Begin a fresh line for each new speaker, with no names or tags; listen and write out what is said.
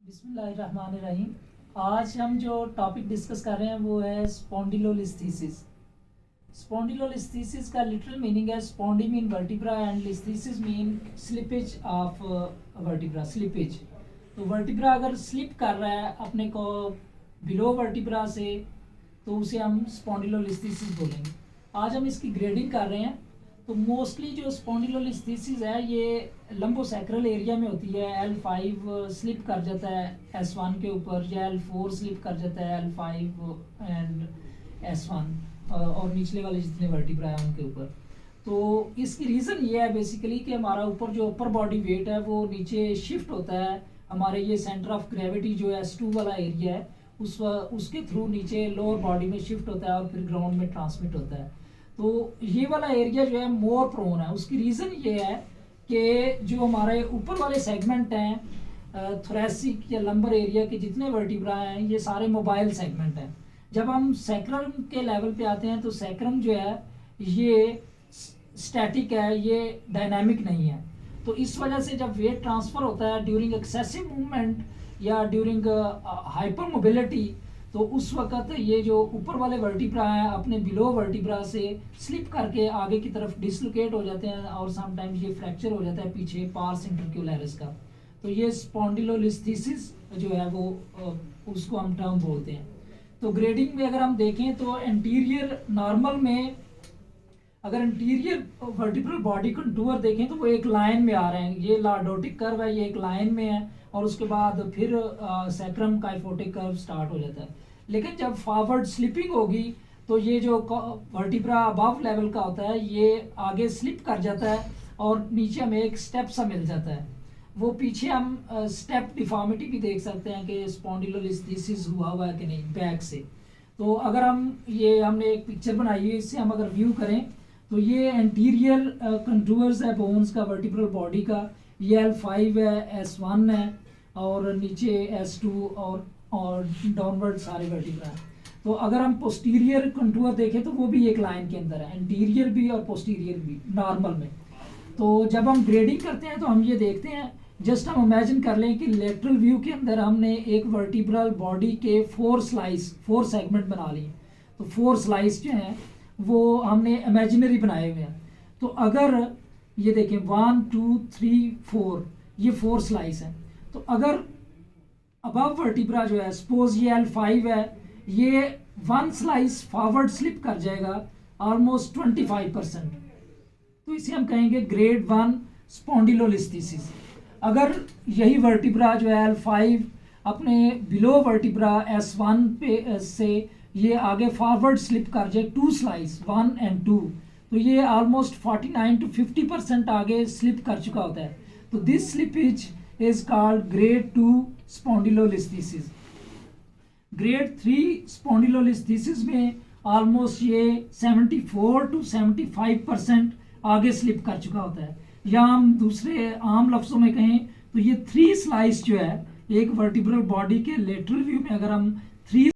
बिस्मिल्लाहिर्रहमानिर्रहीम। आज हम जो टॉपिक डिस्कस कर रहे हैं वो है स्पॉन्डिलोलिस्थीसिस। स्पॉन्डिलोलिस्थीसिस का लिटरल मीनिंग है spondy mean vertebra and listhesis mean slippage of vertebra, slippage. तो वर्टिब्रा अगर स्लिप कर रहा है अपने को बिलो वर्टिब्रा से तो उसे हम स्पॉन्डिलोलिस्थीसिस बोलेंगे। आज हम इसकी ग्रेडिंग कर रहे हैं। तो मोस्टली जो स्पॉन्डिलोलिस्थीसिस है ये लंबोसैक्रल एरिया में होती है। L5 स्लिप कर जाता है S1 के ऊपर, या L4 स्लिप कर जाता है L5 एंड S1 और निचले वाले जितने वर्टिब्रा है उनके ऊपर। तो इसकी रीज़न ये है बेसिकली कि हमारा ऊपर जो अपर बॉडी वेट है वो नीचे शिफ्ट होता है। हमारे ये सेंटर ऑफ ग्रेविटी जो S2 वाला एरिया है उसके थ्रू नीचे लोअर बॉडी में शिफ्ट होता है और फिर ग्राउंड में ट्रांसमिट होता है। तो ये वाला एरिया जो है मोर प्रोन है। उसकी रीज़न ये है कि जो हमारे ऊपर वाले सेगमेंट हैं थोरेसिक या लंबर एरिया के जितने वर्टिब्रा हैं ये सारे मोबाइल सेगमेंट हैं। जब हम सैक्रम के लेवल पे आते हैं तो सैक्रम जो है ये स्टैटिक है, ये डायनामिक नहीं है। तो इस वजह से जब वेट ट्रांसफ़र होता है ड्यूरिंग एक्सेसिव मूवमेंट या ड्यूरिंग हाइपर मोबिलिटी, तो उस वक्त ये जो ऊपर वाले वर्टिब्रा हैं अपने बिलो वर्टिब्रा से स्लिप करके आगे की तरफ डिसलोकेट हो जाते हैं और समटाइम्स ये फ्रैक्चर हो जाता है पीछे पार्स इंटरक्यूलरिस का। तो ये स्पॉन्डिलोलिस्थीसिस जो है वो उसको हम टर्म बोलते हैं। तो ग्रेडिंग में अगर हम देखें तो एंटीरियर नॉर्मल में अगर एंटीरियर वर्टिब्रल बॉडी कंटूर देखें तो वो एक लाइन में आ रहे हैं। ये लॉर्डोटिक कर्व है, ये एक लाइन में है और उसके बाद फिर सैक्रम काइफोटिक कर्व स्टार्ट हो जाता है। लेकिन जब फॉरवर्ड स्लिपिंग होगी तो ये जो वर्टिब्रा अबव लेवल का होता है ये आगे स्लिप कर जाता है और नीचे हमें एक स्टेप सा मिल जाता है। वो पीछे हम स्टेप डिफॉर्मिटी भी देख सकते हैं कि स्पॉन्डिलोलिस्थीसिस हुआ है कि नहीं बैक से। तो अगर हमने एक पिक्चर बनाई है, इससे हम अगर व्यू करें तो ये एंटीरियर कंटूर्स है बोन्स का वर्टिब्रल बॉडी का। ये L5 है, S1 है और नीचे S2 और डाउनवर्ड सारे वर्टिब्रा हैं। तो अगर हम पोस्टीरियर कंटूर देखें तो वो भी एक लाइन के अंदर है, एंटीरियर भी और पोस्टीरियर भी नॉर्मल में। तो जब हम ग्रेडिंग करते हैं तो हम ये देखते हैं, जस्ट हम इमेजिन कर लें कि लेटरल व्यू के अंदर हमने एक वर्टिब्रल बॉडी के 4 सेगमेंट बना लिए। तो 4 स्लाइस जो हैं वो हमने इमेजिनरी बनाए हुए हैं। तो अगर ये देखें 1 2 3 4 ये 4 स्लाइस हैं। तो अगर अबव वर्टिब्रा जो है सपोज ये L5 है, ये 1 स्लाइस फॉरवर्ड स्लिप कर जाएगा ऑलमोस्ट 25%। तो इसे हम कहेंगे ग्रेड 1 स्पॉन्डिलोलिस्थीसिस। अगर यही वर्टिब्रा जो है L5 अपने बिलो वर्टिब्रा S1 पे से ये आगे फॉरवर्ड स्लिप कर जाए 2 स्लाइस 1 एंड 2, तो ये ऑलमोस्ट 49 to 50% आगे स्लिप कर चुका होता है। तो this slippage is called grade 2 spondylolisthesis. Grade 3 spondylolisthesis में ऑलमोस्ट ये 74 to 75% आगे स्लिप कर चुका होता है। या हम दूसरे आम लफ्ज़ों में कहें तो ये 3 स्लाइस जो है एक वर्टिब्रल बॉडी के लेटरल व्यू में अगर हम 3